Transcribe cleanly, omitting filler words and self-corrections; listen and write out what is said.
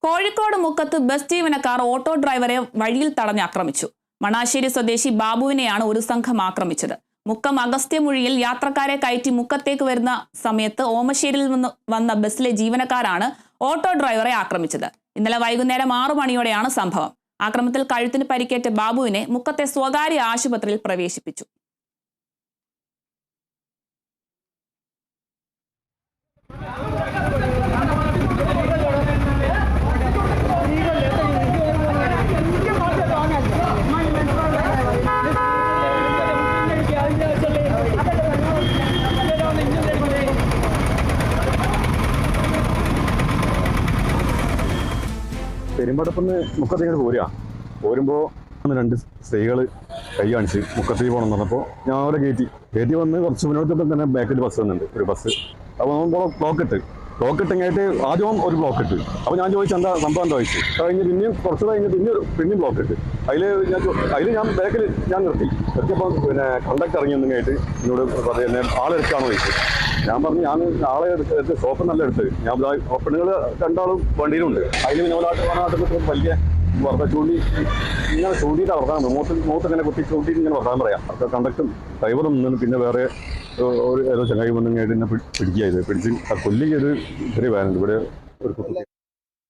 കോഴിക്കോട് മുക്കത്ത് ബസ് ജീവനക്കാർ ഓട്ടോ ഡ്രൈവറെ വഴിയിൽ തടഞ്ഞ് ആക്രമിച്ചു. മണാശ്ശേരി സ്വദേശി ബാബുവിനെയാണ് ഒരു സംഘം ആക്രമിച്ചത്. മുക്കം അഗസ്ത്യമൊഴിയിൽ യാത്രക്കാരെ കയറ്റി മുക്കത്തേക്ക് വരുന്ന സമയത്ത് ഓമശ്ശേരിയിൽ നിന്ന് വന്ന ബസ്സിലെ ജീവനക്കാരാണ് ഓട്ടോ ഡ്രൈവറെ ആക്രമിച്ചത്. ഇന്നലെ വൈകുന്നേരം 6 മണിയോടെയാണ് സംഭവം. ആക്രമണത്തിൽ കഴുത്തിന് പരിക്കേറ്റ ബാബുവിനെ മുക്കത്തെ സ്വകാര്യ ആശുപത്രിയിൽ പ്രവേശിപ്പിച്ചു. പെരുമ്പടപ്പുന്ന് മുക്കത്തേക്ക് പോരുമ്പോൾ 2 സ്ത്രീകൾ കൈ കാണിച്ച് മുക്കത്തേക്ക് പോകണം എന്ന് പറഞ്ഞപ്പോൾ ഞാൻ അവരെ കയറ്റി വന്ന് കുറച്ച് മുന്നോട്ട് തന്നെ ബാക്കിൽ ബസ് വന്നിട്ടുണ്ട്, ഒരു ബസ്. അപ്പോൾ നമ്മൾ ബ്ലോക്ക് ഇട്ടെങ്കിട്ട് ആദ്യം ഒരു ബ്ലോക്ക് ഇട്ട്. അപ്പോൾ ഞാൻ ചോദിച്ചു എന്താ സംഭവം എന്താ ചോദിച്ചു. കഴിഞ്ഞ് പിന്നെയും കുറച്ച് കഴിഞ്ഞ് പിന്നെയും ബ്ലോക്ക് ഇട്ട്. അതിൽ ഞാൻ ബാക്കിൽ നിർത്തിയപ്പോൾ കണ്ടക്ടർ ഇറങ്ങി ഒന്നും കേട്ട് എന്നോട് പറയുന്നത് ആളെടുക്കാണോ ചോദിച്ചു. ഞാൻ പറഞ്ഞു ഞാൻ ആളെ എടുത്ത് സോപ്പ് നല്ല എടുത്ത്. ഞാൻ പെണ്ണുങ്ങൾ 2 ആളും വണ്ടിയിലുണ്ട്. അതിന് വിനോദാട്ടത്തിൽ വലിയ ചൂണ്ടിയിട്ട് വർത്താനം മൂത്ത് ഇങ്ങനെ കുത്തി ചൂണ്ടിയിട്ട് ഇങ്ങനെ വർത്താനം പറയാം. അപ്പോൾ കണ്ടക്ടറും ഡ്രൈവറും നിന്ന് പിന്നെ വേറെ ഏതോ ചങ്ങായി വന്നു കഴിഞ്ഞിട്ട് എന്നെ പിടിക്കുക. പിടിച്ച് ആ കൊല്ലിക്ക് ഒരു ചെറിയ വേനുണ്ട് ഇവിടെ ഒരു കുട്ടി.